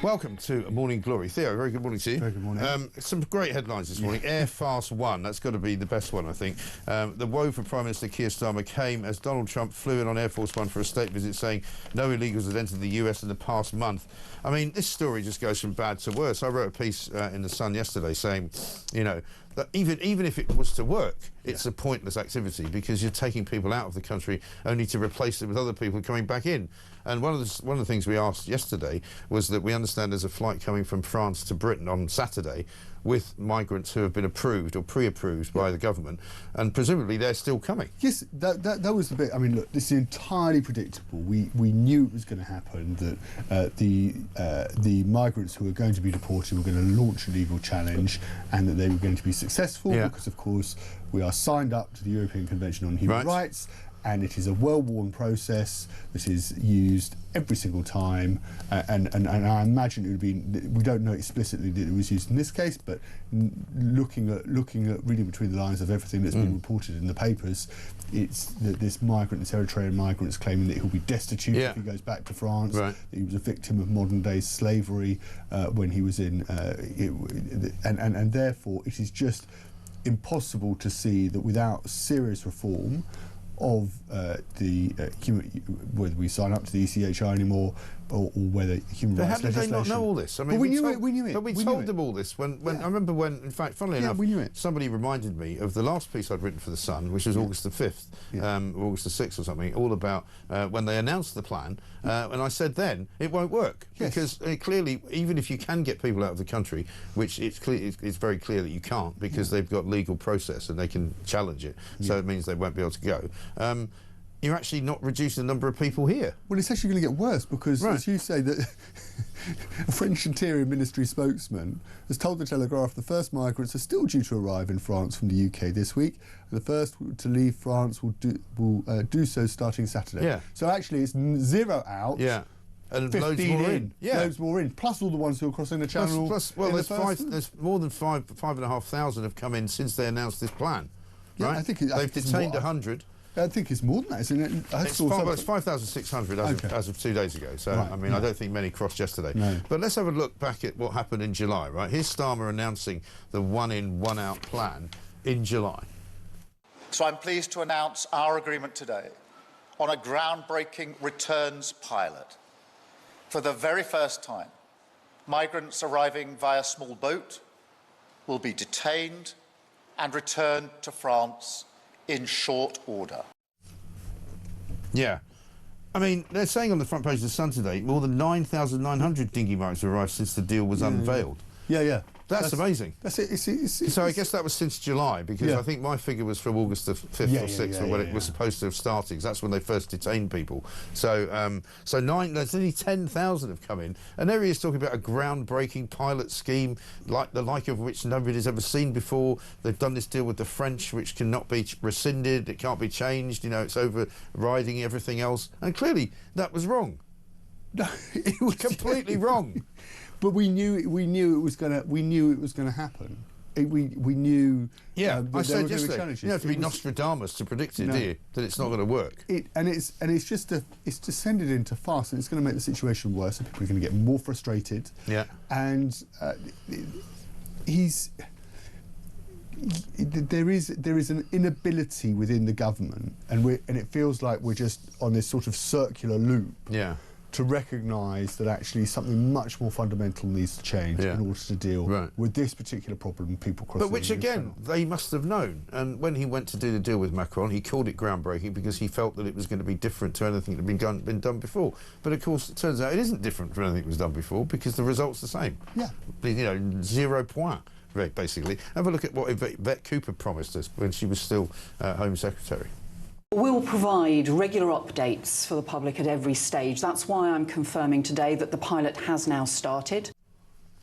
Welcome to Morning Glory. Theo, very good morning to you. Very good morning. Some great headlines this morning. Air Fast 1, that's got to be the best one, I think. The woe for Prime Minister Keir Starmer came as Donald Trump flew in on Air Force One for a state visit, saying no illegals had entered the US in the past month. I mean, this story just goes from bad to worse. I wrote a piece in The Sun yesterday saying, you know, that even if it was to work, it's a pointless activity because you're taking people out of the country only to replace them with other people coming back in. And one of the things we asked yesterday was that we understand there's a flight coming from France to Britain on Saturday with migrants who have been approved or pre-approved by the government, and presumably they're still coming. Yes, that was the bit. I mean, look, this is entirely predictable. We knew it was going to happen, that the migrants who were going to be deported were going to launch a legal challenge, and that they were going to be successful because, of course, we are signed up to the European Convention on Human Rights, and it is a well-worn process that is used every single time, and I imagine it would be, we don't know explicitly that it was used in this case, but looking at reading between the lines of everything that's been reported in the papers, it's that this Eritrean migrant is claiming that he'll be destitute if he goes back to France, that he was a victim of modern-day slavery when he was in, and therefore it is just impossible to see that without serious reform of whether we sign up to the ECHR anymore or whether human rights legislation. How did they not know all this? I mean, we knew it. But we told them all this when I remember when, in fact, funnily enough, we knew it. Somebody reminded me of the last piece I'd written for The Sun, which was August the 5th, or August the 6th or something, all about when they announced the plan, and I said then it won't work because clearly, even if you can get people out of the country, which it's very clear that you can't because they've got legal process and they can challenge it, so it means they won't be able to go. You're actually not reducing the number of people here. Well, it's actually going to get worse because, as you say, that a French Interior Ministry spokesman has told the Telegraph the first migrants are still due to arrive in France from the UK this week, and the first to leave France will do so starting Saturday. So actually, it's 0 out. And loads more in. Loads more in, plus all the ones who are crossing the channel. Well, there's more than 5,500 have come in since they announced this plan. I think they've detained 100. I think it's more than that, isn't it? It's 5,600 as of 2 days ago. So, I mean, I don't think many crossed yesterday. But let's have a look back at what happened in July, right? Here's Starmer announcing the one-in, one-out plan in July. So I'm pleased to announce our agreement today on a groundbreaking returns pilot. For the very first time, migrants arriving via small boat will be detained and returned to France in short order. I mean, they're saying on the front page of The Sun today, more than 9,900 dinghy migrants have arrived since the deal was unveiled. That's amazing. That's it. So I guess that was since July, because I think my figure was from August the 5th or 6th, or when it was supposed to have started, because that's when they first detained people. So there's nearly 10,000 have come in, and there he is talking about a groundbreaking pilot scheme, like the like of which nobody's ever seen before. They've done this deal with the French, which cannot be rescinded, it can't be changed, you know, it's overriding everything else, and clearly that was wrong. It was completely wrong. But we knew it was going to happen. We knew. I said yesterday, you don't have to be Nostradamus to predict it, do you? That it's not going to work. It's descended into farce, and it's going to make the situation worse, and people are going to get more frustrated. And there is an inability within the government, and it feels like we're just on this sort of circular loop. To recognise that actually something much more fundamental needs to change in order to deal with this particular problem, people crossing. But which again, they must have known. And when he went to do the deal with Macron, he called it groundbreaking because he felt that it was going to be different to anything that had been done before. But of course, it turns out it isn't different from anything that was done before because the result's the same. You know, 0 point. Basically. Have a look at what Yvette Cooper promised us when she was still Home Secretary. We'll provide regular updates for the public at every stage. That's why I'm confirming today that the pilot has now started.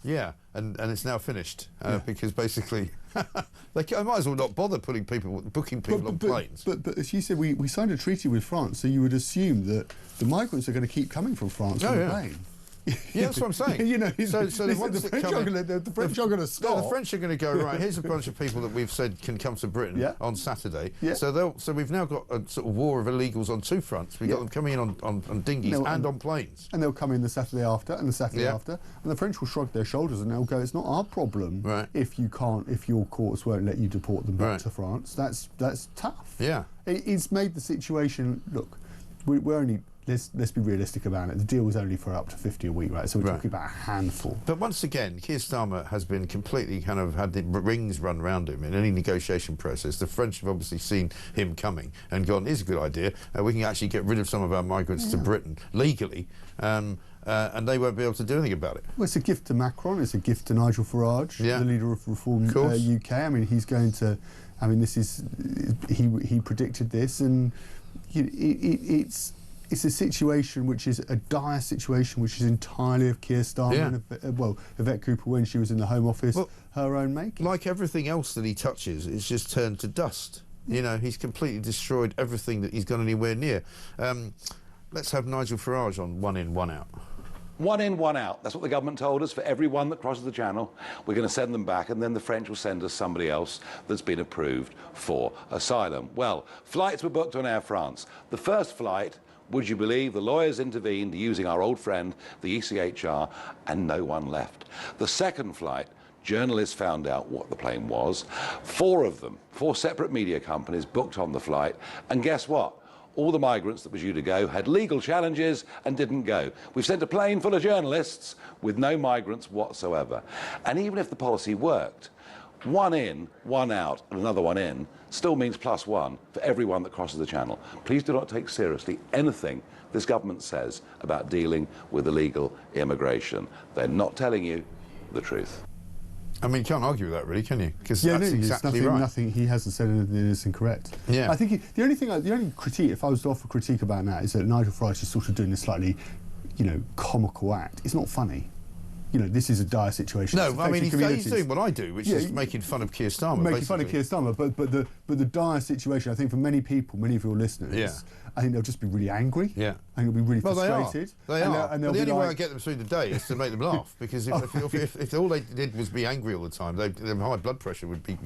And it's now finished because basically they might as well not bother booking people on planes. But as you said, we signed a treaty with France, so you would assume that the migrants are going to keep coming from France on the plane. Yeah, that's what I'm saying. You know, so the ones the that French come are in- going to, the French are going to stop. The French are going to go, right, here's a bunch of people that we've said can come to Britain Yeah. on Saturday. Yeah. So we've now got a sort of war of illegals on two fronts. We've got them coming in on dinghies and on planes. And they'll come in the Saturday after and the Saturday after, and the French will shrug their shoulders and they'll go, it's not our problem if your courts won't let you deport them back to France. That's tough. Yeah. It's made the situation, look, we're only, let's be realistic about it. The deal was only for up to 50 a week, right? So we're talking about a handful. But once again, Keir Starmer has been completely kind of had the rings run round him in any negotiation process. The French have obviously seen him coming and gone, here's a good idea. We can actually get rid of some of our migrants to Britain legally. And they won't be able to do anything about it. Well, it's a gift to Macron. It's a gift to Nigel Farage, the leader of Reform UK. I mean, he's going to. I mean, this is he predicted this, and it's a situation which is a dire situation, which is entirely of Keir Starmer and Yvette Cooper when she was in the Home Office, her own making. Like everything else that he touches, it's just turned to dust. You know, he's completely destroyed everything that he's gone anywhere near. Let's have Nigel Farage on one in, one out. One in, one out. That's what the government told us. For everyone that crosses the channel, we're going to send them back, and then the French will send us somebody else that's been approved for asylum. Well, flights were booked on Air France. The first flight, would you believe, the lawyers intervened using our old friend, the ECHR, and no one left. The second flight, journalists found out what the plane was. 4 of them, 4 separate media companies booked on the flight, and guess what? All the migrants that were due to go had legal challenges and didn't go. We've sent a plane full of journalists with no migrants whatsoever. And even if the policy worked, 1 in, 1 out, and another 1 in still means +1 for everyone that crosses the channel. Please do not take seriously anything this government says about dealing with illegal immigration. They're not telling you the truth. I mean, you can't argue with that, really, can you? Because that's exactly right. Nothing. He hasn't said anything that is incorrect. Yeah. I think the only critique, if I was to offer critique about that, is that Nigel Farage is sort of doing this slightly, comical act. It's not funny. This is a dire situation. No, I mean, he's doing what I do, which is making fun of Keir Starmer. Making fun of Keir Starmer, but the dire situation, I think, for many people, many of your listeners, I think they'll just be really angry. Yeah. I think they'll be really frustrated. They are. But the only way I get them through the day is to make them laugh, because if all they did was be angry all the time, their high blood pressure would be,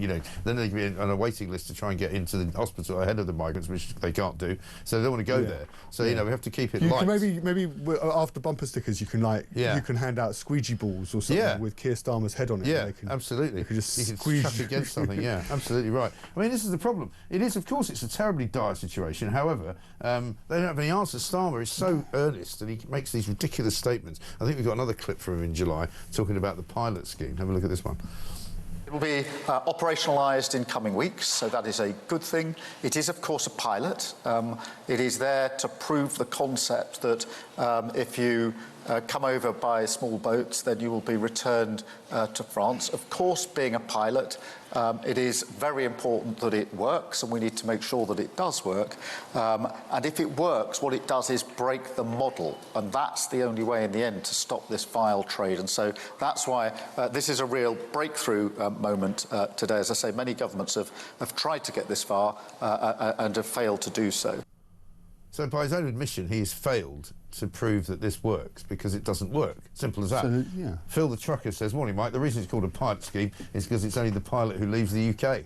then they'd be on a waiting list to try and get into the hospital ahead of the migrants, which they can't do. So they don't want to go there. So we have to keep it light. Maybe after bumper stickers, you can hand out squeegee balls or something with Keir Starmer's head on it. Yeah, absolutely. You can just squeeze chuck against something. Yeah, absolutely right. I mean, this is the problem. It is, of course, it's a terribly dire situation. However, they don't have any answers. Starmer is so earnest and he makes these ridiculous statements. I think we've got another clip from him in July talking about the pilot scheme. Have a look at this one. It will be operationalised in coming weeks, so that is a good thing. It is, of course, a pilot. It is there to prove the concept that if you come over by small boats, then you will be returned to France. Of course, being a pilot, it is very important that it works, and we need to make sure that it does work. And if it works, what it does is break the model, and that's the only way in the end to stop this vile trade. And so that's why this is a real breakthrough moment today. As I say, many governments have tried to get this far and have failed to do so. So by his own admission, he has failed to prove that this works because it doesn't work. Simple as that. So, Phil the trucker says, morning Mike, the reason it's called a pilot scheme is because it's only the pilot who leaves the UK.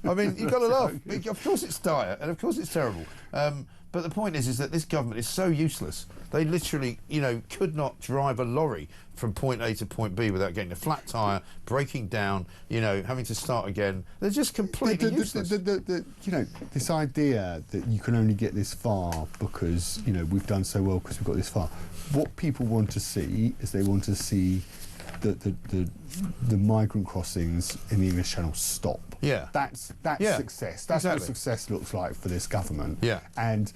I mean, you've got to laugh. Of course it's dire and of course it's terrible. But the point is that this government is so useless. They literally, could not drive a lorry from point A to point B without getting a flat tyre, breaking down, having to start again. They're just completely useless. This idea that you can only get this far because, we've done so well because we've got this far. What people want to see is they want to see the migrant crossings in the English Channel stop. Yeah. That's success. That's what success looks like for this government. Yeah. And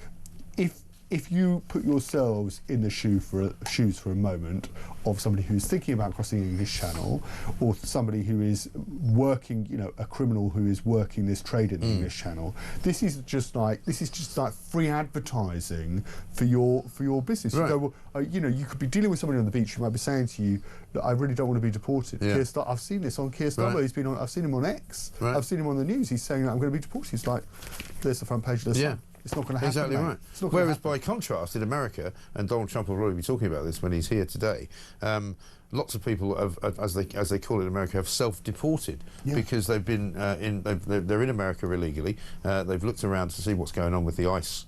if you put yourselves in the shoes for a moment of somebody who's thinking about crossing the English Channel, or somebody who is working, a criminal who is working this trade in the English Channel, this is just like free advertising for your business. Right. You go, well, you could be dealing with somebody on the beach who might be saying to you, look, I really don't want to be deported. Yeah. I've seen this on Keir Starmer. Right. I've seen him on X. Right. I've seen him on the news. He's saying that I'm going to be deported. He's like, there's the front page of the Sun. It's not going to happen. Exactly mate. right. It's not gonna Whereas, happen. by contrast, in America, and Donald Trump will probably be talking about this when he's here today, lots of people, as they call it in America, have self-deported because they've been they're in America illegally. They've looked around to see what's going on with the ICE,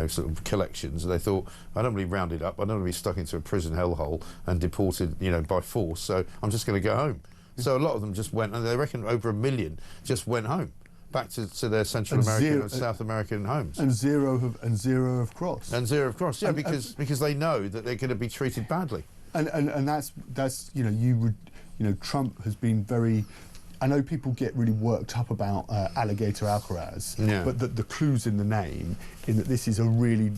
sort of collections, and they thought, I don't want to be rounded up. I don't want to be stuck into a prison hellhole and deported, by force. So I'm just going to go home. So a lot of them just went, and they reckon over 1 million just went home. Back to their Central American and South American homes. And zero have crossed. And zero have crossed, because they know that they're going to be treated badly. And that's Trump has been very. I know people get really worked up about Alligator Alcaraz, but the clue's in the name, in that this is a really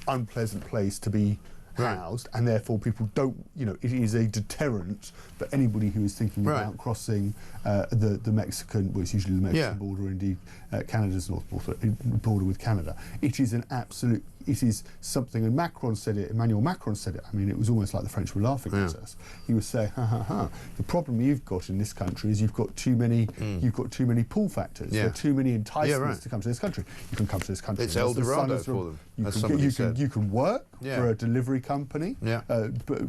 unpleasant place to be housed, and therefore people don't, it is a deterrent for anybody who is thinking about crossing the Mexican, well, it's usually the Mexican border, indeed Canada's north border with Canada. It is it is something, and Emmanuel Macron said it, I mean, it was almost like the French were laughing at us. He was saying, the problem you've got in this country is you've got too many pull factors. There are too many enticements to come to this country. You can come to this country. It's El Dorado for them, you can work for a delivery company,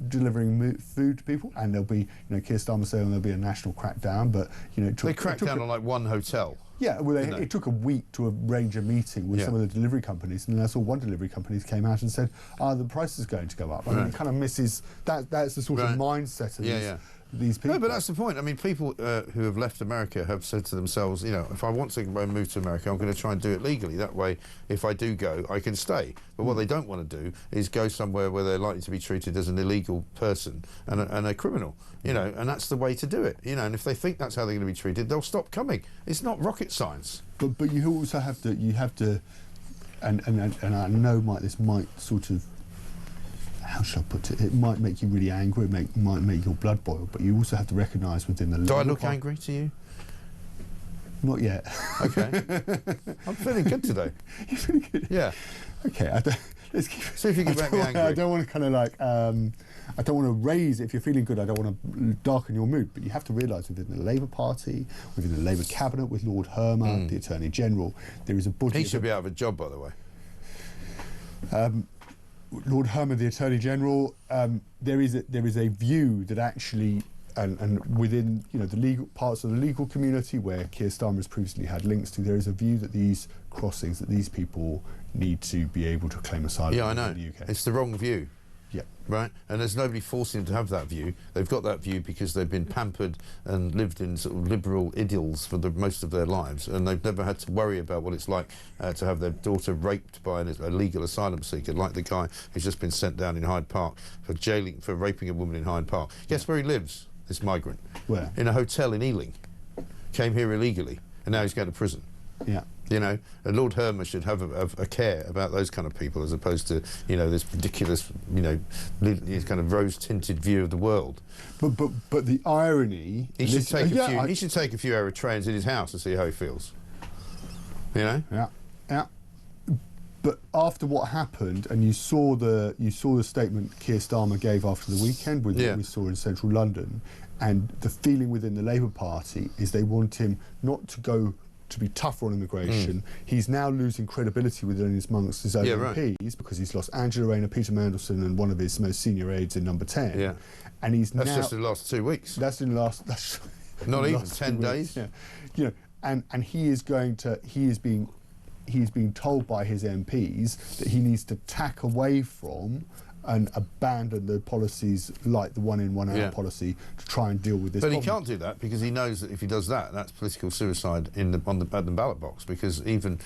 delivering food to people, and there'll be, Keir Starmer saying there'll be a national crackdown, but, they cracked down on like one hotel. Yeah, well, it took a week to arrange a meeting with some of the delivery companies, and then I saw one delivery company came out and said, the price is going to go up. I mean, it kind of misses, that's the sort of mindset of these people. No, but that's the point. I mean, people who have left America have said to themselves, if I want to move to America, I'm going to try and do it legally. That way, if I do go, I can stay. But what they don't want to do is go somewhere where they're likely to be treated as an illegal person and a criminal, and that's the way to do it, and if they think that's how they're going to be treated, they'll stop coming. It's not rocket science. But you also have to, and I know this might sort of, how shall I put it? It might make you really angry. It might make your blood boil. But you also have to recognise within the. Do I look angry to you? Not yet. Okay. I'm feeling good today. You're feeling good. Yeah. Okay. Let's keep. See if you can make me angry. I don't want to kind of like. I don't want to raise. If you're feeling good, I don't want to darken your mood. But you have to realise within the Labour Party, within the Labour cabinet, with Lord Hermer, the Attorney General, there is a body. He should be out of a job, by the way. Lord Hermer, the Attorney General, there is a view that actually, and within the legal parts of the legal community where Keir Starmer has previously had links to, there is a view that these crossings, that these people need to be able to claim asylum I know. in the UK. It's the wrong view. Yeah. Right? And there's nobody forcing them to have that view. They've got that view because they've been pampered and lived in sort of liberal idylls for most of their lives, and they've never had to worry about what it's like to have their daughter raped by a legal asylum seeker, like the guy who's just been sent down in Hyde Park for raping a woman in Hyde Park. Guess where he lives, this migrant? Where? In a hotel in Ealing. Came here illegally, and now he's going to prison. Yeah. And Lord Hermer should have a care about those kind of people, as opposed to this ridiculous kind of rose-tinted view of the world. But the irony, he should take a few Eritreans in his house and see how he feels. Yeah. But after what happened, and you saw the statement Keir Starmer gave after the weekend with what we saw in central London, and the feeling within the Labour Party is they want him not to be tougher on immigration. He's now losing credibility amongst his own MPs because he's lost Angela Rayner, Peter Mandelson, and one of his most senior aides in Number 10. Yeah, and that's just in the last 2 weeks. That's in the last. That's not even 10 days. Yeah, and he is being told by his MPs that he needs to tack away from and abandon the policies like the one in, one out policy to try and deal with this problem. He can't do that because he knows that if he does that, that's political suicide at the ballot box, because even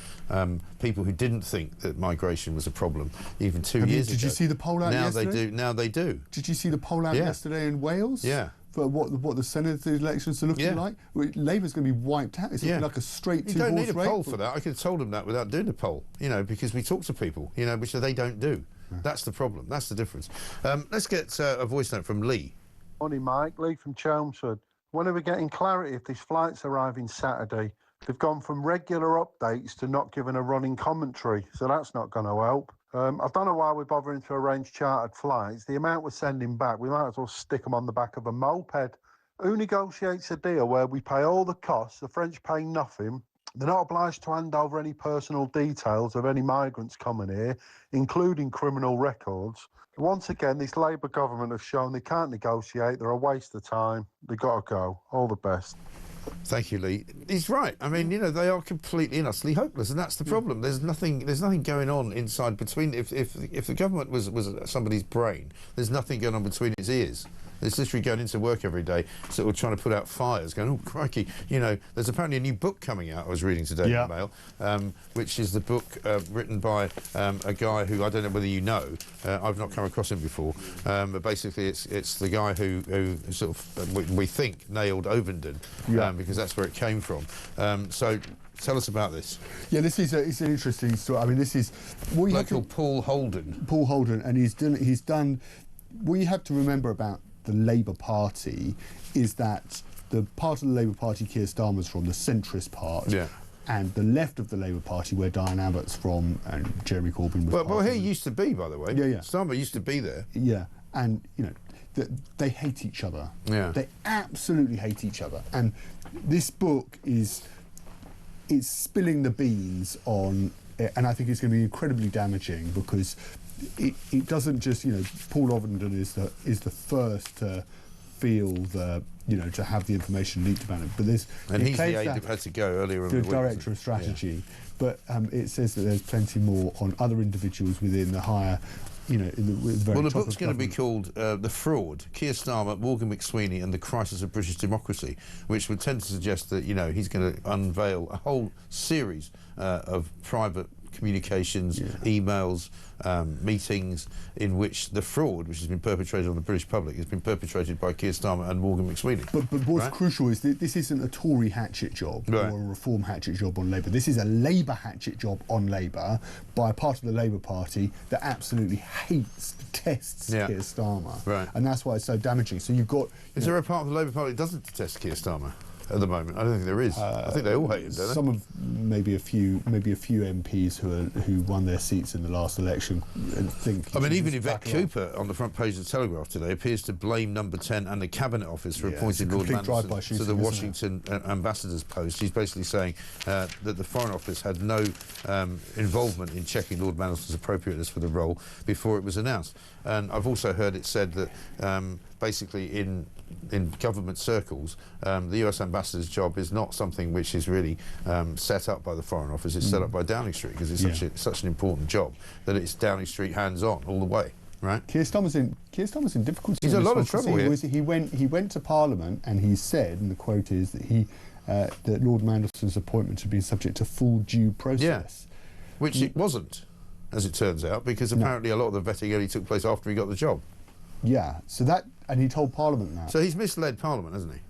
people who didn't think that migration was a problem even 2 years ago... Did you see the poll out yesterday? Now they do. Did you see the poll out yesterday in Wales? Yeah. For what the Senate elections are looking like? Labour's going to be wiped out. It's looking like a straight two-horse race. You don't need a poll for that. I could have told them that without doing a poll, because we talk to people, which they don't do. That's the problem. That's the difference. Let's get a voice note from Lee. Morning, Mike. Lee from Chelmsford. When are we getting clarity if this flight's arriving Saturday? They've gone from regular updates to not giving a running commentary, so that's not going to help. I don't know why we're bothering to arrange chartered flights. The amount we're sending back, we might as well stick them on the back of a moped. Who negotiates a deal where we pay all the costs, the French pay nothing, They're not obliged to hand over any personal details of any migrants coming here, including criminal records. Once again, this Labour government have shown they can't negotiate. They're a waste of time. They've got to go. All the best. Thank you, Lee. He's right. I mean, you know, they are completely and utterly hopeless, and that's the problem. There's nothing going on inside between. If the government was somebody's brain, there's nothing going on between its ears. It's literally going into work every day, sort of trying to put out fires, going, oh, crikey. You know, there's apparently a new book coming out, I was reading today in the Mail, which is the book written by a guy who, I don't know whether you know, I've not come across him before, but basically it's the guy who sort of, we think, nailed Ovenden, because that's where it came from. So tell us about this. Yeah, this is it's an interesting story. I mean, this is what you have to, Paul Holden. Paul Holden, and he's done. What you have to remember about the Labour Party is that the part of the Labour Party Keir Starmer's from, the centrist part, and the left of the Labour Party, where Diane Abbott's from and Jeremy Corbyn was. Well, he used to be, by the way. Yeah. Starmer used to be there. Yeah, and you know, they hate each other. Yeah, they absolutely hate each other, and this book is spilling the beans on, and I think it's going to be incredibly damaging because it doesn't just, you know, Paul Ovenden is the first to feel the, you know, to have the information leaked about it, but there's, and he's the aide that had to go earlier in the week, director of strategy, but it says that there's plenty more on other individuals within the higher, you know, in the very well, the top book's of going to be government. called The Fraud, Keir Starmer, Morgan McSweeney and the Crisis of British Democracy, which would tend to suggest that, you know, he's going to unveil a whole series of private communications, emails, meetings in which the fraud which has been perpetrated on the British public has been perpetrated by Keir Starmer and Morgan McSweeney. But what's crucial is that this isn't a Tory hatchet job or a Reform hatchet job on Labour. This is a Labour hatchet job on Labour by a part of the Labour Party that absolutely detests Keir Starmer. And that's why it's so damaging. So you've got... Is there a part of the Labour Party that doesn't detest Keir Starmer at the moment? I don't think there is. I think they all hate him, don't they? Some of maybe a few MPs who won their seats in the last election and think. I mean, even Yvette Cooper on the front page of the Telegraph today appears to blame Number 10 and the Cabinet Office for appointing Lord Mandelson to the Washington ambassador's post. He's basically saying that the Foreign Office had no involvement in checking Lord Mandelson's appropriateness for the role before it was announced. And I've also heard it said that basically in government circles, the US ambassador's job is not something which is really set up by the Foreign Office. It's set up by Downing Street because it's such an important job that it's Downing Street hands-on all the way. Right. Keir Starmer's in difficulty. He's in a lot of trouble here. He went to Parliament and he said, and the quote is that that Lord Mandelson's appointment had been subject to full due process. Which it wasn't, as it turns out, because apparently a lot of the vetting only took place after he got the job. Yeah, so that, and he told Parliament that. So he's misled Parliament, hasn't he?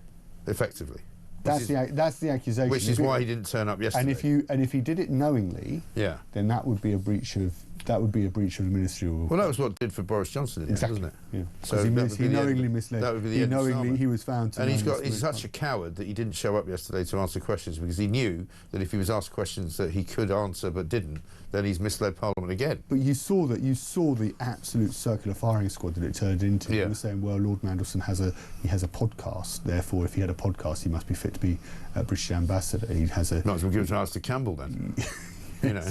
Effectively. That's the accusation. Which is why he didn't turn up yesterday. And if he did it knowingly, then that would be a breach of the ministerial. Well, that was what it did for Boris Johnson, wasn't it? Yeah. So he knowingly misled. That would be the end of Starmer. He was found to. And he's such a coward that he didn't show up yesterday to answer questions because he knew that if he was asked questions that he could answer but didn't, then he's misled Parliament again. But you saw the absolute circular firing squad that it turned into. He was saying, well, Lord Mandelson has a podcast. Therefore, if he had a podcast, he must be fit to be a British ambassador. He has a. Might as well give it to Alistair Campbell then. You know,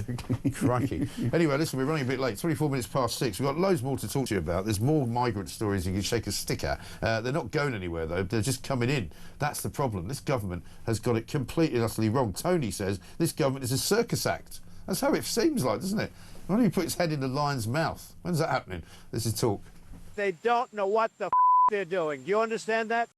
crikey. Anyway, listen, we're running a bit late. 24 minutes past 6. We've got loads more to talk to you about. There's more migrant stories you can shake a stick at. They're not going anywhere, though. They're just coming in. That's the problem. This government has got it completely and utterly wrong. Tony says this government is a circus act. That's how it seems like, doesn't it? Why don't you put its head in the lion's mouth? When's that happening? This is Talk. They don't know what the they're doing. Do you understand that?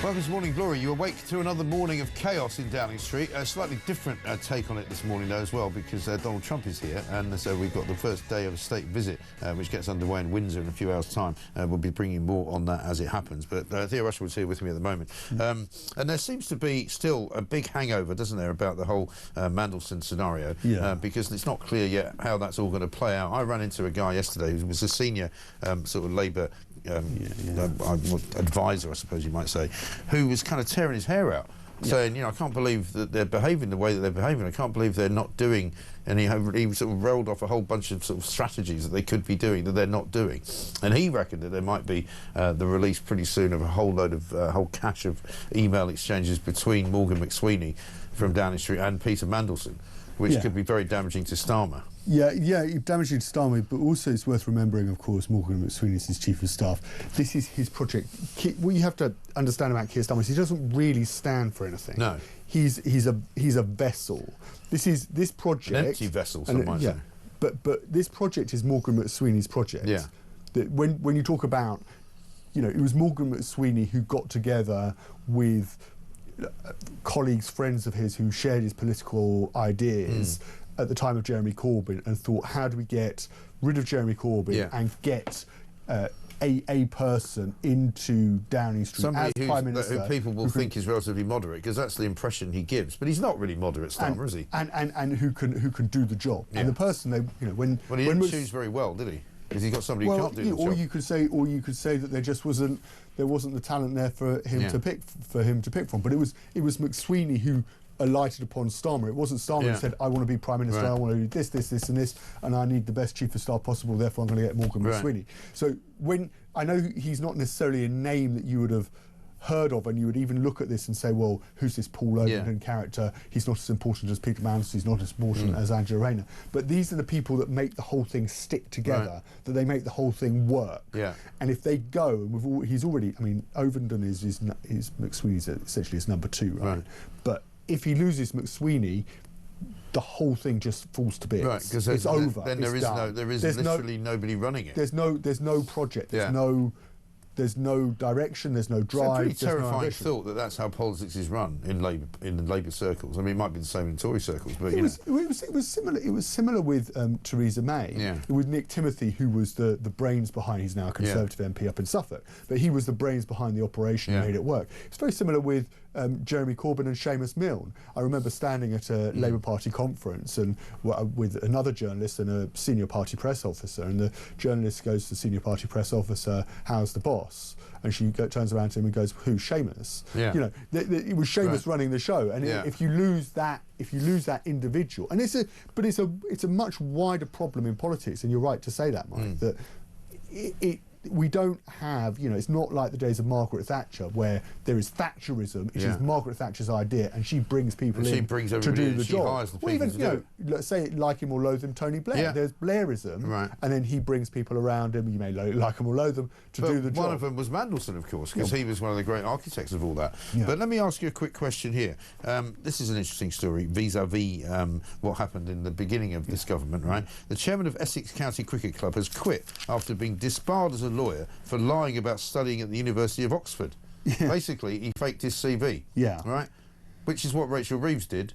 Well, this morning, Glory, you awake to another morning of chaos in Downing Street. A slightly different take on it this morning, though, as well, because Donald Trump is here, and so we've got the first day of a state visit, which gets underway in Windsor in a few hours' time. We'll be bringing more on that as it happens. But Theo Usherwood's here with me at the moment. And there seems to be still a big hangover, doesn't there, about the whole Mandelson scenario, because it's not clear yet how that's all going to play out. I ran into a guy yesterday who was a senior sort of Labour advisor, I suppose you might say, who was kind of tearing his hair out saying, you know, I can't believe that they're behaving the way that they're behaving. I can't believe they're not doing any. He sort of rolled off a whole bunch of sort of strategies that they could be doing that they're not doing, and he reckoned that there might be the release pretty soon of a whole load of whole cache of email exchanges between Morgan McSweeney from Downing Street and Peter Mandelson, which could be very damaging to Starmer. Yeah, damaging to Starmer, but also it's worth remembering, of course, Morgan McSweeney is his chief of staff. This is his project. What you have to understand about Keir Starmer is he doesn't really stand for anything. No. He's a vessel. This project... An empty vessel, some might say. But this project is Morgan McSweeney's project. Yeah. That when you talk about, you know, it was Morgan McSweeney who got together with colleagues, friends of his who shared his political ideas at the time of Jeremy Corbyn and thought, how do we get rid of Jeremy Corbyn and get a person into Downing Street Somebody as Prime Minister who people will think is relatively moderate, because that's the impression he gives. But he's not really moderate, Starmer, is he? And who can do the job. Yeah. And the person they, you know, when he didn't choose very well, did he? Because he got somebody who can't do the job. Or you could say that there wasn't the talent there for him to pick from. But it was McSweeney who alighted upon Starmer. It wasn't Starmer who said, I want to be Prime Minister, I want to do this, and this, and I need the best Chief of Staff possible, therefore I'm going to get Morgan McSweeney. So when I know he's not necessarily a name that you would have heard of, and you would even look at this and say, well, who's this Paul Overton character? He's not as important as Peter Mandelson, he's not as important as Angela Rayner. But these are the people that make the whole thing stick together, that they make the whole thing work. Yeah. And if they go, and he's already, I mean, Overton is McSweeney's essentially his number 2, right? But if he loses McSweeney, the whole thing just falls to bits. Right, because it's over. Then there is literally nobody running it. There's no project. There's no direction. There's no drive. It's a pretty terrifying thought that that's how politics is run in Labour circles. I mean, it might be the same in Tory circles, but it was similar. It was similar with Theresa May. Yeah. With Nick Timothy, who was the brains behind. He's now a Conservative MP up in Suffolk, but he was the brains behind the operation and made it work. It's very similar with Jeremy Corbyn and Seamus Milne. I remember standing at a Labour Party conference and with another journalist and a senior party press officer, and the journalist goes to the senior party press officer, "How's the boss?" And she turns around to him and goes, "Who's Seamus?" Yeah. You know, it was Seamus running the show, and if you lose that individual, and it's a much wider problem in politics, and you're right to say that, Mike, that we don't have, you know, it's not like the days of Margaret Thatcher where there is Thatcherism, which is Margaret Thatcher's idea, and she brings people to do the job. Hires the people even, you know, let's say, like him or loathe him, Tony Blair. Yeah. There's Blairism, and then he brings people around him, you may like him or loathe them, to do the job. One of them was Mandelson, of course, because he was one of the great architects of all that. Yeah. But let me ask you a quick question here. This is an interesting story vis-a-vis what happened in the beginning of this government, right? The chairman of Essex County Cricket Club has quit after being disbarred as a lawyer for lying about studying at the University of Oxford. Yeah. Basically, he faked his CV. Yeah. Right? Which is what Rachel Reeves did,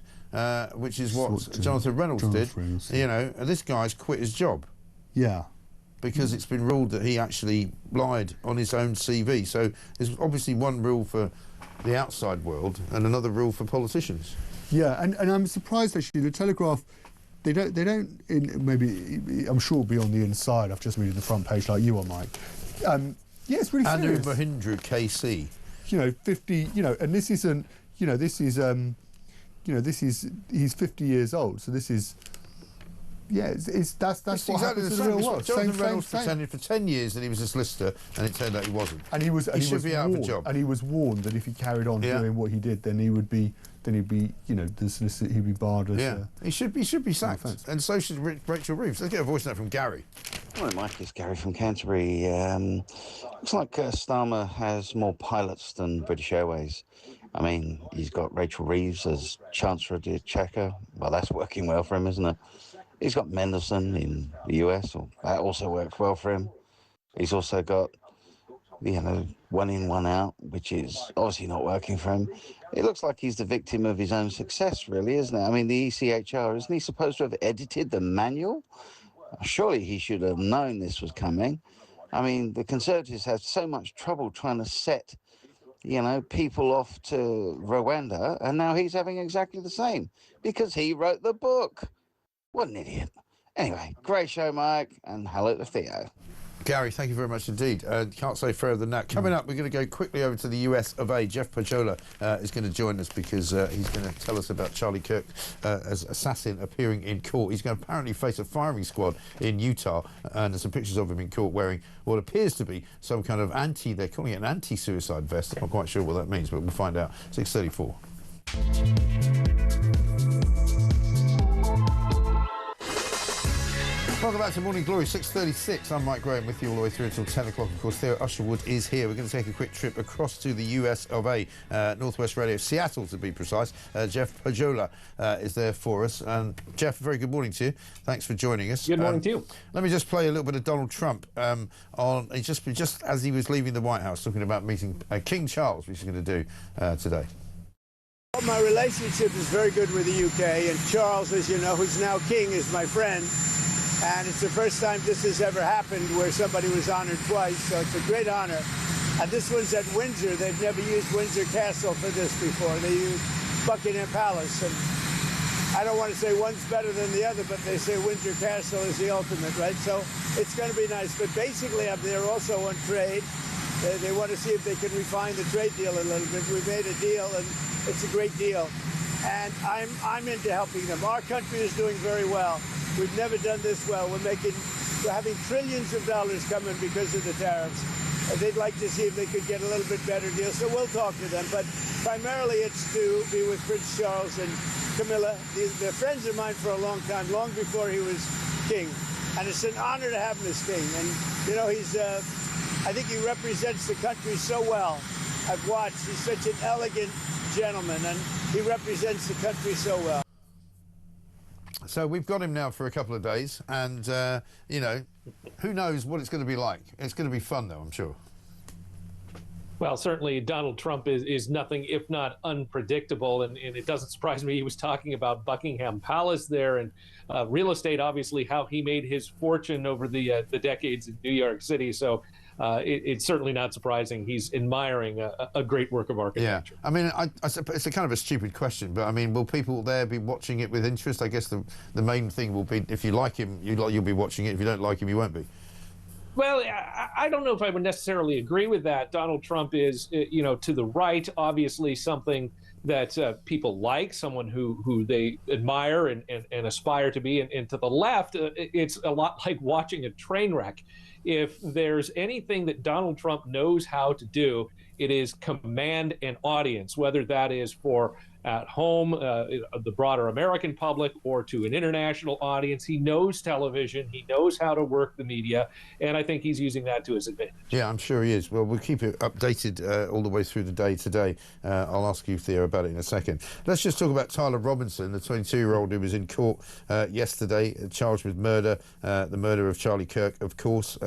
which is what Jonathan Reynolds did. You know, and this guy's quit his job. Yeah. Because it's been ruled that he actually lied on his own CV. So there's obviously one rule for the outside world and another rule for politicians. Yeah, and I'm surprised actually the Telegraph, they don't maybe I'm sure it'll be on the inside. I've just read the front page like you are, Mike. Yeah, it's really Anu serious. Mahindra KC. You know, 50. You know, and this isn't. You know, this is. You know, this is. He's 50 years old, so this is. Yeah, that's what happens in the real world. Jonathan Reynolds pretended for 10 years that he was a solicitor, and it turned out he wasn't. And he should be out of a job. And he was warned that if he carried on doing what he did, then he'd be, you know, the solicitor. He'd be barred as. He should be sacked, and so should Rachel Reeves. Let's get a voice note from Gary. Morning, Mike. It's Gary from Canterbury. Looks like Starmer has more pilots than British Airways. I mean, he's got Rachel Reeves as Chancellor of the Exchequer. Well, that's working well for him, isn't it? He's got Mendelson in the US. That also works well for him. He's also got, you know, one in, one out, which is obviously not working for him. It looks like he's the victim of his own success, really, isn't it? I mean, the ECHR, isn't he supposed to have edited the manual? Surely he should have known this was coming. I mean, the Conservatives had so much trouble trying to set, you know, people off to Rwanda, and now he's having exactly the same because he wrote the book. What an idiot. Anyway, great show, Mike, and hello to Theo. Gary, thank you very much indeed. Can't say further than that. Coming up, we're going to go quickly over to the US of A. Jeff Pohjola is going to join us because he's going to tell us about Charlie Kirk as assassin appearing in court. He's going to apparently face a firing squad in Utah, and there's some pictures of him in court wearing what appears to be some kind of they're calling it an anti-suicide vest. I'm not quite sure what that means, but we'll find out. 6:34. Welcome back to Morning Glory, 6:36. I'm Mike Graham with you all the way through until 10 o'clock. Of course, Theo Usherwood is here. We're going to take a quick trip across to the US of A, Northwest Radio, Seattle to be precise. Jeff Pohjola is there for us. And Jeff, very good morning to you. Thanks for joining us. Good morning to you. Let me just play a little bit of Donald Trump just as he was leaving the White House, talking about meeting King Charles, which he's going to do today. Well, my relationship is very good with the UK, and Charles, as you know, who's now king, is my friend. And it's the first time this has ever happened where somebody was honored twice, so it's a great honor. And this one's at Windsor. They've never used Windsor Castle for this before. They used Buckingham Palace. And I don't want to say one's better than the other, but they say Windsor Castle is the ultimate, right? So it's going to be nice. But basically up there also on trade. They want to see if they can refine the trade deal a little bit. We made a deal, and it's a great deal. And I'm into helping them. Our country is doing very well. We've never done this well. We're having trillions of dollars coming because of the tariffs. They'd like to see if they could get a little bit better deal, so we'll talk to them. But primarily it's to be with Prince Charles and Camilla. They're friends of mine for a long time, long before he was king. And it's an honor to have him as king. And, you know, I think he represents the country so well. I've watched. He's such an elegant gentleman, and he represents the country so well. So we've got him now for a couple of days, and, you know, who knows what it's going to be like. It's going to be fun, though, I'm sure. Well, certainly Donald Trump is nothing if not unpredictable, and it doesn't surprise me. He was talking about Buckingham Palace there, and real estate, obviously, how he made his fortune over the decades in New York City. So it's certainly not surprising. He's admiring a great work of architecture. Yeah, I mean, it's a kind of a stupid question, but I mean, will people there be watching it with interest? I guess the main thing will be, if you like him, you'll be watching it. If you don't like him, you won't be. Well, I don't know if I would necessarily agree with that. Donald Trump is, you know, to the right, obviously something that people like, someone who they admire and aspire to be. And to the left, it's a lot like watching a train wreck. If there's anything that Donald Trump knows how to do, it is command an audience, whether that is for at home, the broader American public, or to an international audience. He knows television. He knows how to work the media, and I think he's using that to his advantage. Yeah, I'm sure he is. Well, we'll keep it updated all the way through the day today. I'll ask you, Theo, about it in a second. Let's just talk about Tyler Robinson, the 22-year-old who was in court yesterday, charged with murder, the murder of Charlie Kirk, of course.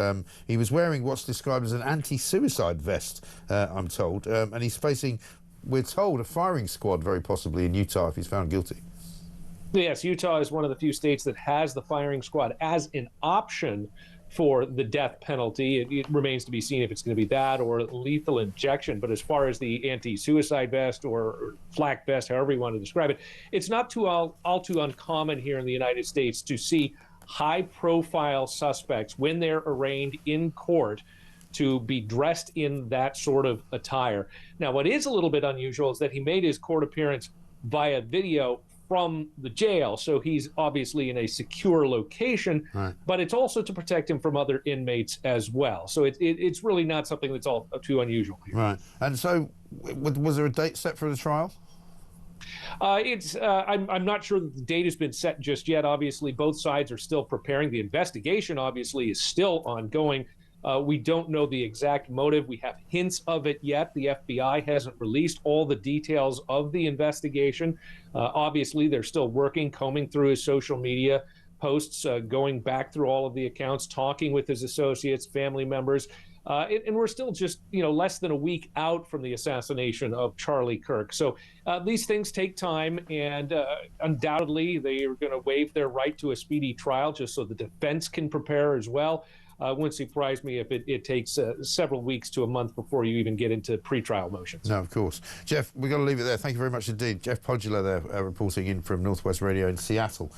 He was wearing what's described as an anti-suicide vest, I'm told, and he's facing, we're told, a firing squad, very possibly, in Utah if he's found guilty. Yes, Utah is one of the few states that has the firing squad as an option for the death penalty. It remains to be seen if it's going to be that or lethal injection. But as far as the anti-suicide vest or flak vest, however you want to describe it, it's not all too uncommon here in the United States to see high-profile suspects, when they're arraigned in court, to be dressed in that sort of attire. Now, what is a little bit unusual is that he made his court appearance via video from the jail, so he's obviously in a secure location, right. But it's also to protect him from other inmates as well. So it's really not something that's all too unusual here. Right. And so, was there a date set for the trial? I'm not sure that the date has been set just yet. Obviously, both sides are still preparing. The investigation, obviously, is still ongoing. We don't know the exact motive. We have hints of it yet. The FBI hasn't released all the details of the investigation. Obviously, they're still working, combing through his social media posts, going back through all of the accounts, talking with his associates, family members. And we're still just, less than a week out from the assassination of Charlie Kirk. So these things take time, and undoubtedly they are going to waive their right to a speedy trial just so the defense can prepare as well. wouldn't surprise me if it takes several weeks to a month before you even get into pre-trial motions. No, of course. Jeff, we've got to leave it there. Thank you very much indeed. Jeff Pohjola there, reporting in from Northwest Radio in Seattle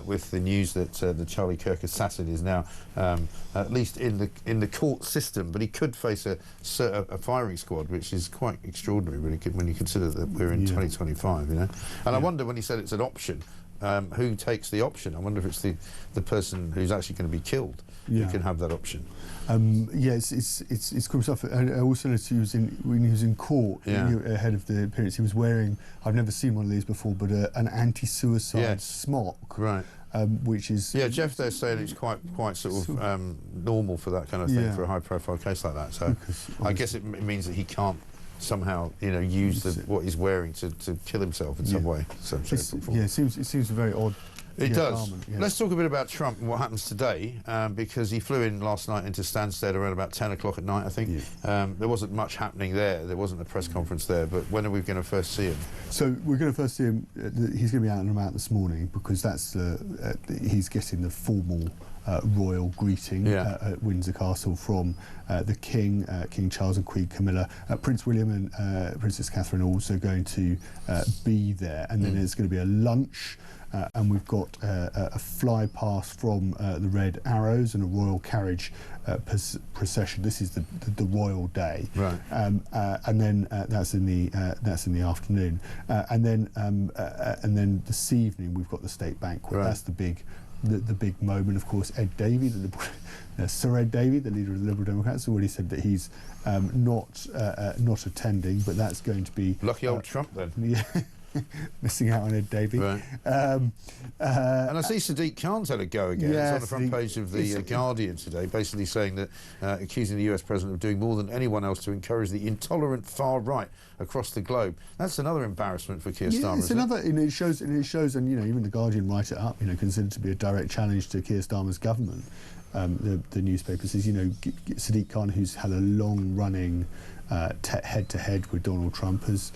with the news that the Charlie Kirk assassin is now at least in the court system, but he could face a firing squad, which is quite extraordinary when you consider that we're in 2025, you know. And I wonder, when he said it's an option, who takes the option? I wonder if it's the person who's actually going to be killed who can have that option. It's cool stuff. I also noticed when he was in court ahead of the appearance, he was wearing, I've never seen one of these before, but an anti-suicide smock. Right. Which is... Jeff there saying it's quite sort of normal for that kind of thing, for a high-profile case like that. So I guess it means that he can't somehow, use what he's wearing to kill himself in some way. It seems very odd. It does. Let's talk a bit about Trump and what happens today, because he flew in last night into Stansted around about 10 o'clock at night, I think. There wasn't much happening there. There wasn't a press conference there, but when are we going to first see him? So we're going to first see him, he's going to be out and about this morning, because that's he's getting the formal royal greeting at Windsor Castle from the King, King Charles and Queen Camilla. Prince William and Princess Catherine are also going to be there, and then there's going to be a lunch. And we've got a fly past from the Red Arrows and a royal carriage procession. This is the royal day, right? And then that's in the afternoon, and then this evening we've got the state banquet. Right. That's the big moment. Of course, Ed Davey, Sir Ed Davey, the leader of the Liberal Democrats, already said that he's not attending, but that's going to be lucky old Trump then. Yeah. Missing out on Ed Davey. Right. And I see Sadiq Khan's had a go again. It's on the front page of the Guardian today, basically saying that accusing the US president of doing more than anyone else to encourage the intolerant far right across the globe. That's another embarrassment for Keir Starmer. It's another, it shows, and even the Guardian write it up, considered to be a direct challenge to Keir Starmer's government. The newspaper says, Sadiq Khan, who's had a long-running head-to-head with Donald Trump, has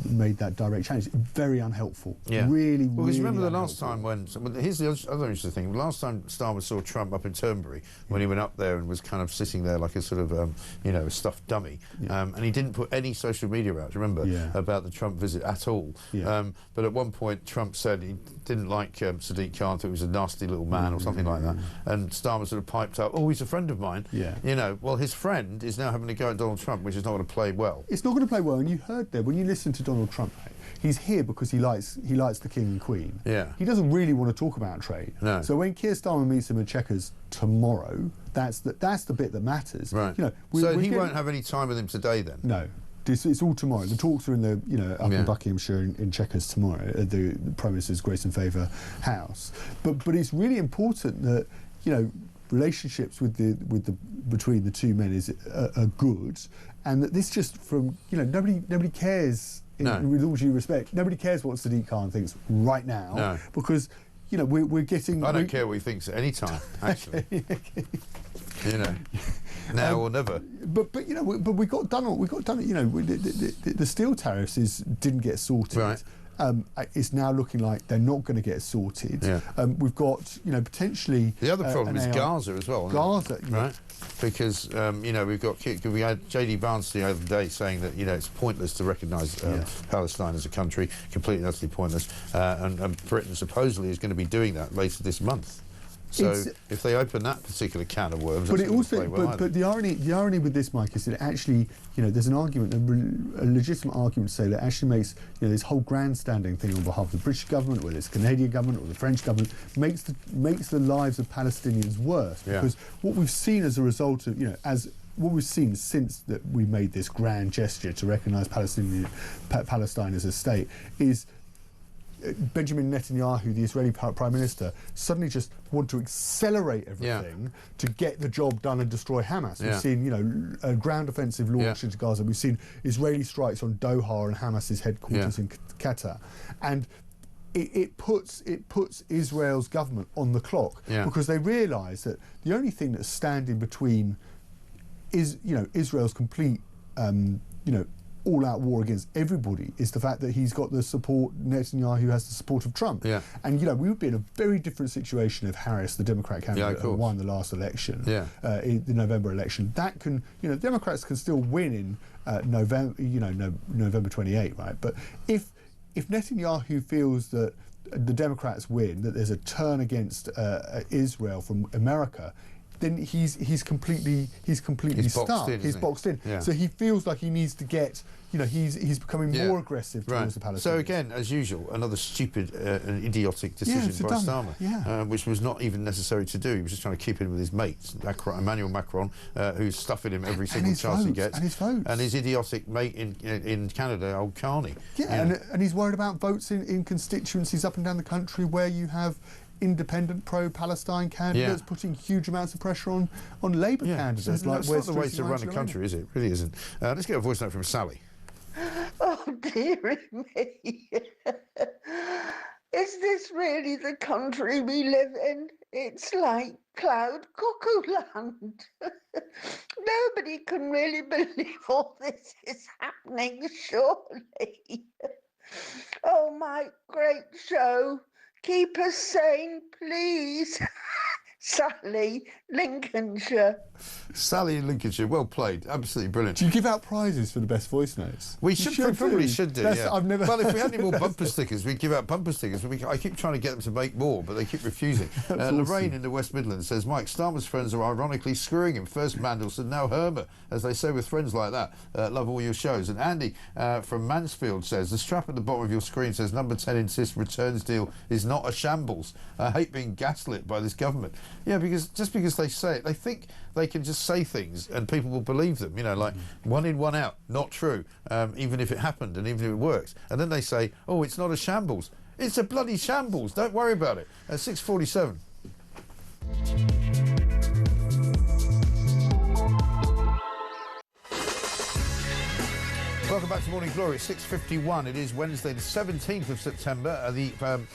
made that direct challenge. Very unhelpful. Yeah. Really, well, because remember the last unhelpful. time here's the other interesting thing. The last time Starmer saw Trump up in Turnberry, when he went up there and was kind of sitting there like a sort of, a stuffed dummy, and he didn't put any social media out, remember, about the Trump visit at all. But at one point, Trump said he didn't like Sadiq Khan, thought he was a nasty little man or something like that. And Starmer sort of piped up, "Oh, he's a friend of mine." Well, his friend is now having to go at Donald Trump, which is not going to play well. It's not going to play well, and you heard there, when you listen to Donald Trump, he's here because he likes the King and Queen. He doesn't really want to talk about trade. No. So when Keir Starmer meets him at Chequers tomorrow, that's the bit that matters. Right. So he won't have any time with him today then? No. It's all tomorrow. The talks are in the up in Buckinghamshire in Chequers tomorrow at the Prime Minister's Grace and Favour house. But it's really important that relationships between the two men are good, and that this just from nobody cares. With all due respect, nobody cares what Sadiq Khan thinks right now, because we're getting. I don't care what he thinks at any time, actually. Now or never. But we got done. The steel tariffs didn't get sorted. Right. It's now looking like they're not going to get sorted. We've got, potentially... The other problem is Gaza as well. Gaza, right? Because, we had J.D. Barnes the other day saying that, it's pointless to recognise Palestine as a country, completely and utterly pointless, and Britain supposedly is going to be doing that later this month. So if they open that particular can of worms, but the irony with this, Mike, is that actually, there's an argument, a legitimate argument to say that actually makes this whole grandstanding thing on behalf of the British government, whether it's the Canadian government or the French government, makes the lives of Palestinians worse. Because what we've seen as a result of what we've seen since that we made this grand gesture to recognise Palestine as a state is Benjamin Netanyahu, the Israeli Prime Minister, suddenly just want to accelerate everything to get the job done and destroy Hamas. We've seen, a ground offensive launched into Gaza. We've seen Israeli strikes on Doha and Hamas's headquarters in Qatar, and it puts Israel's government on the clock because they realise that the only thing that's standing between Israel's complete all-out war against everybody is the fact that he's got the support, Netanyahu has the support of Trump. Yeah. And, you know, we would be in a very different situation if Harris, the Democrat candidate, had won the last election, in the November election. That can, you know, Democrats can still win in November, you know, November 28, right? But if Netanyahu feels that the Democrats win, that there's a turn against Israel from America, then he's completely stuck. He's boxed in. Yeah. So he feels like he needs to get, you know, he's becoming more aggressive towards the Palestinians. So again, as usual, another stupid and idiotic decision by Starmer, which was not even necessary to do. He was just trying to keep in with his mates, Emmanuel Macron, who's stuffing him every single chance he gets, and his idiotic mate in Canada, old Carney. And he's worried about votes in constituencies up and down the country where you have independent pro-Palestine candidates putting huge amounts of pressure on Labour candidates. So that's not the way to run a country, is it? It really isn't. Let's get a voice note from Sally. Oh, dearie me. Is this really the country we live in? It's like cloud cuckoo land. Nobody can really believe all this is happening, surely. Oh, my great show. Keep us sane, please. Sally, Lincolnshire. Sally in Lincolnshire, well played, absolutely brilliant. Do you give out prizes for the best voice notes? We probably should do. Yeah. I've never. Well, if we had any more bumper stickers, we'd give out bumper stickers. I keep trying to get them to make more, but they keep refusing. Lorraine in the West Midlands says, Mike, Starmer's friends are ironically screwing him. First Mandelson, now Hermer, as they say with friends like that. Love all your shows. And Andy from Mansfield says, the strap at the bottom of your screen says, number 10 insists returns deal is not a shambles. I hate being gaslit by this government. Yeah, because just because they say it, they think they can just say things and people will believe them, you know, like one in, one out, not true, even if it happened and even if it works. And then they say, oh, it's not a shambles. It's a bloody shambles. Don't worry about it. At 6:47. Welcome back to Morning Glory. It's 6:51. It is Wednesday, the 17th of September. The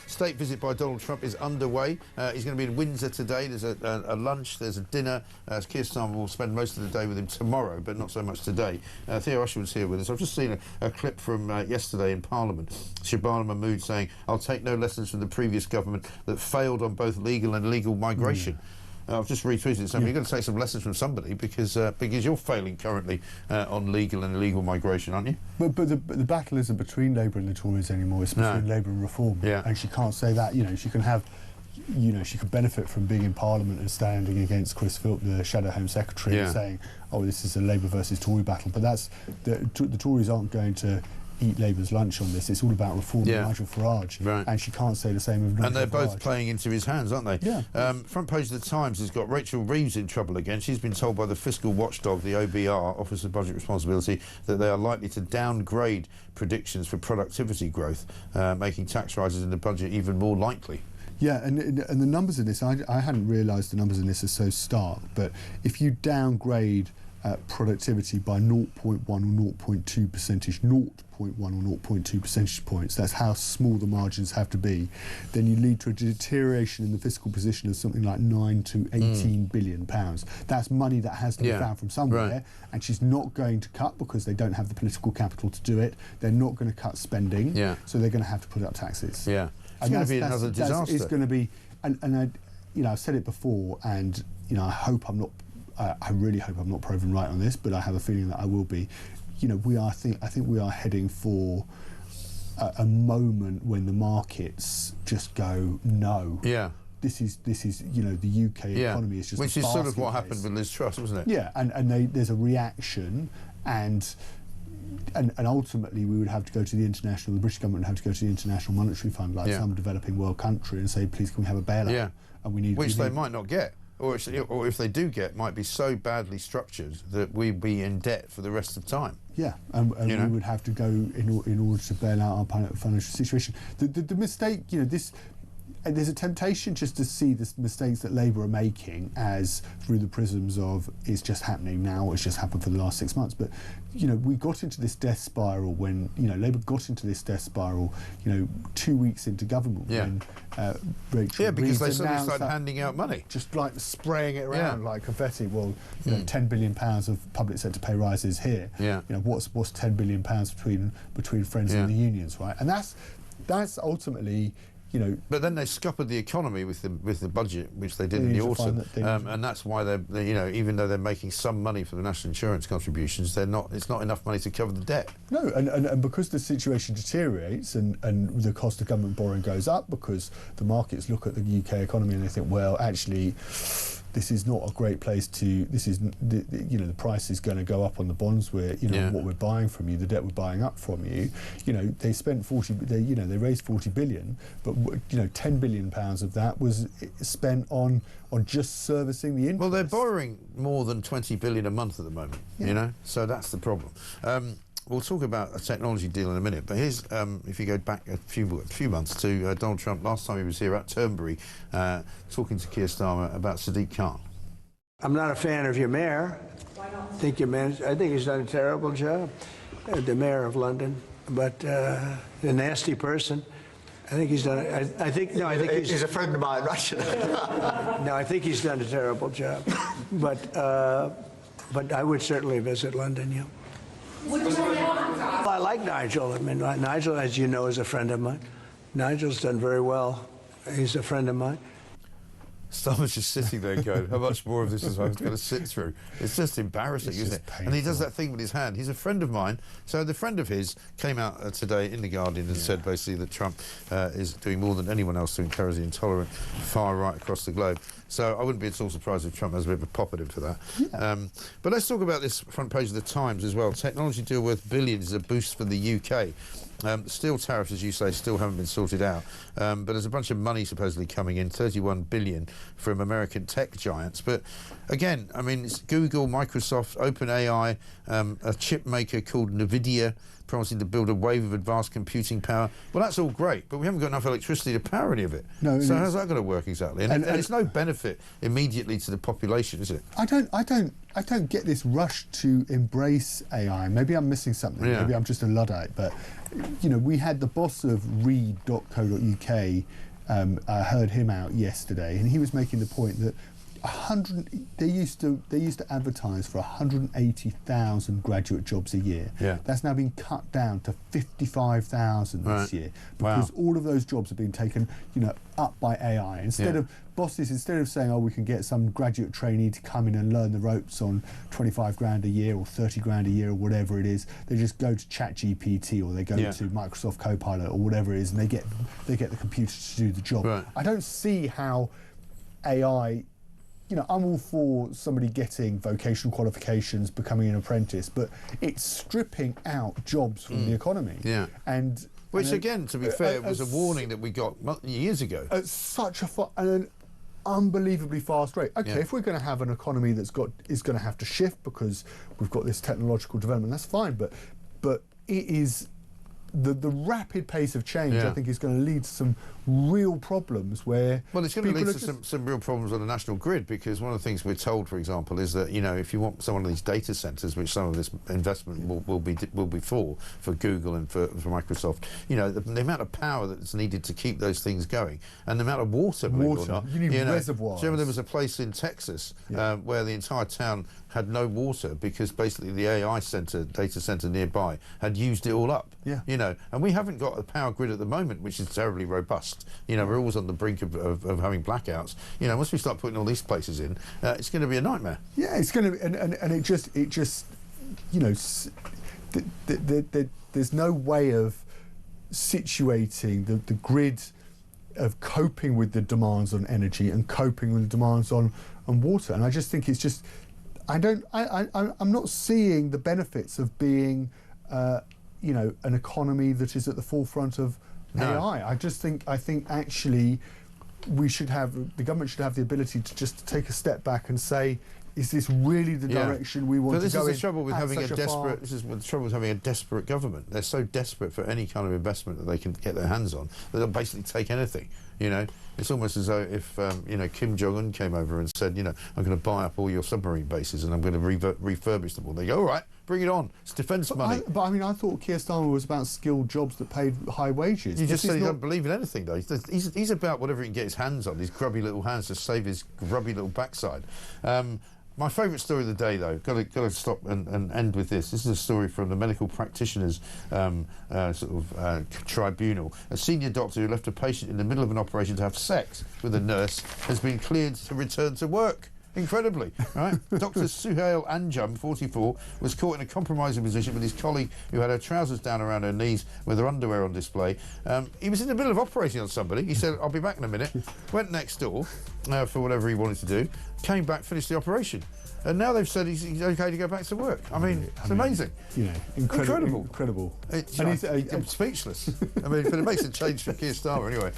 state visit by Donald Trump is underway. He's going to be in Windsor today. There's a lunch, there's a dinner. Keir Starmer will spend most of the day with him tomorrow, but not so much today. Theo Usherwood's here with us. I've just seen a clip from yesterday in Parliament. Shabana Mahmood saying, I'll take no lessons from the previous government that failed on both legal and illegal migration. I've just retweeted it. So you're going to take some lessons from somebody because you're failing currently on legal and illegal migration, aren't you? But the battle isn't between Labour and the Tories anymore. It's between Labour and Reform. Yeah. And she can't say that. You know, she can have. You know, she could benefit from being in Parliament and standing against Chris Philp, the Shadow Home Secretary, and saying, "Oh, this is a Labour versus Tory battle." But that's the Tories aren't going to eat Labour's lunch on this. It's all about reforming Nigel Farage, and she can't say the same of Nigel And they're both Farage. playing into his hands, aren't they? Yeah. Front page of the Times has got Rachel Reeves in trouble again. She's been told by the fiscal watchdog, the OBR, Office of Budget Responsibility, that they are likely to downgrade predictions for productivity growth, making tax rises in the budget even more likely. Yeah, and the numbers in this, I hadn't realised the numbers in this are so stark, but if you downgrade productivity by 0.1 or 0.2 percentage, 0.1 or 0.2 percentage points, that's how small the margins have to be, then you lead to a deterioration in the fiscal position of something like 9 to 18 billion pounds. That's money that has to be found from somewhere, and she's not going to cut because they don't have the political capital to do it. They're not going to cut spending, so they're going to have to put up taxes. Yeah, it's going to be another disaster. It's going to be, and I've said it before, and I hope I'm not. I really hope I'm not proven right on this, but I have a feeling that I will be. I think we are heading for a moment when the markets just go no. Yeah. This is the UK economy is just which is sort of what happened with Liz Truss, wasn't it? Yeah, and there's a reaction, and ultimately we would have to go to the British government would have to go to the International Monetary Fund, like some developing world country, and say, please, can we have a bailout? Yeah. And which they might not get. Or if they do get, might be so badly structured that we'd be in debt for the rest of time. Yeah, and we would have to go in order to bail out our financial situation. The mistake, this, there's a temptation just to see the mistakes that Labour are making as through the prisms of it's just happening now, it's just happened for the last 6 months. But we got into this death spiral when Labour got into this death spiral 2 weeks into government when Rachel because Reeves they suddenly announced started handing out money, just like spraying it around like confetti. Well, £10 billion of public sector pay rises here. What's £10 billion between Friends and the unions, right? And that's ultimately. But then they scuppered the economy with the budget, which they did in the autumn, and that's why they're even though they're making some money for the national insurance contributions, it's not enough money to cover the debt. No, and because the situation deteriorates and the cost of government borrowing goes up because the markets look at the UK economy and they think, well, actually, this is not a great place to. This is the price is going to go up on the bonds what we're buying from you, the debt we're buying up from you. They spent they raised 40 billion, but 10 billion pounds of that was spent on just servicing the interest. Well, they're borrowing more than 20 billion a month at the moment. So that's the problem. We'll talk about a technology deal in a minute, but here's, if you go back a few months to Donald Trump, last time he was here at Turnberry, talking to Keir Starmer about Sadiq Khan. I'm not a fan of your mayor. Why not? I think he's done a terrible job, the mayor of London, but a nasty person. I think he's done. I think he's a friend of mine, right? No, I think he's done a terrible job, but I would certainly visit London. Yeah. Well, I like Nigel. I mean, Nigel, as you know, is a friend of mine. Nigel's done very well. He's a friend of mine. Starmer's just sitting there going, how much more of this is I was going to sit through? It's just embarrassing, isn't it? Painful. And he does that thing with his hand. He's a friend of mine. So the friend of his came out today in The Guardian and said basically that Trump is doing more than anyone else to encourage the intolerant far right across the globe. So I wouldn't be at all surprised if Trump has a bit of a pop at him for that. Yeah. But let's talk about this front page of the Times as well. Technology deal worth billions is a boost for the UK. Steel tariffs, as you say, still haven't been sorted out. But there's a bunch of money supposedly coming in, 31 billion from American tech giants. But again, I mean, it's Google, Microsoft, OpenAI, a chip maker called NVIDIA, promising to build a wave of advanced computing power. Well, that's all great, but we haven't got enough electricity to power any of it. No, so how's that going to work exactly? And it's no benefit immediately to the population, is it? I don't get this rush to embrace AI. Maybe I'm missing something. Yeah. Maybe I'm just a Luddite. But we had the boss of read.co.uk. I heard him out yesterday, and he was making the point that they used to advertise for 180,000 graduate jobs a year. Yeah. That's now been cut down to 55,000 this year because all of those jobs have been taken, up by AI. Instead of saying, oh, we can get some graduate trainee to come in and learn the ropes on 25 grand a year or 30 grand a year or whatever it is, they just go to ChatGPT or they go to Microsoft Copilot or whatever it is, and they get the computer to do the job. Right. I don't see how AI. I'm all for somebody getting vocational qualifications, becoming an apprentice, but it's stripping out jobs from the economy. Yeah. Which, again, to be fair, was a warning that we got years ago. At such an unbelievably fast rate. Okay, if we're going to have an economy is going to have to shift because we've got this technological development, that's fine. But it is the rapid pace of change. I think is going to lead to some real problems where. Well, it's going to lead to some real problems on the national grid, because one of the things we're told, for example, is that if you want some of these data centres, which some of this investment will be for Google and for Microsoft, the amount of power that's needed to keep those things going, and the amount of water. You need reservoirs. Do you remember there was a place in Texas where the entire town had no water because basically the AI data centre nearby had used it all up. Yeah. And we haven't got a power grid at the moment which is terribly robust. We're always on the brink of having blackouts. Once we start putting all these places in, it's going to be a nightmare. Yeah, it's going to, and it just, there's no way of situating the grid of coping with the demands on energy and coping with the demands on water. And I just think it's just, I'm not seeing the benefits of being, an economy that is at the forefront of AI. I think actually the government should have the ability to just take a step back and say, is this really the direction we want to go in? This is the trouble with having the trouble with having a desperate government. They're so desperate for any kind of investment that they can get their hands on that they'll basically take anything. You know, it's almost as though if you know, Kim Jong-un came over and said, you know, I'm going to buy up all your submarine bases and I'm going to refurbish them all. They go, all right, bring it on. It's defence money. But I mean, I thought Keir Starmer was about skilled jobs that paid high wages. You just said he doesn't believe in anything, though. He's about whatever he can get his hands on, his grubby little hands to save his grubby little backside. My favourite story of the day, though, got to stop and end with this. This is a story from the medical practitioners tribunal. A senior doctor who left a patient in the middle of an operation to have sex with a nurse has been cleared to return to work. Incredibly, right? Dr. Suhail Anjum, 44, was caught in a compromising position with his colleague who had her trousers down around her knees with her underwear on display. He was in the middle of operating on somebody. He said, I'll be back in a minute. Went next door for whatever he wanted to do. Came back, finished the operation. And now they've said he's okay to go back to work. I mean, it's amazing. You know, incredible. I'm speechless. I mean, but it makes a change for Keir Starmer anyway.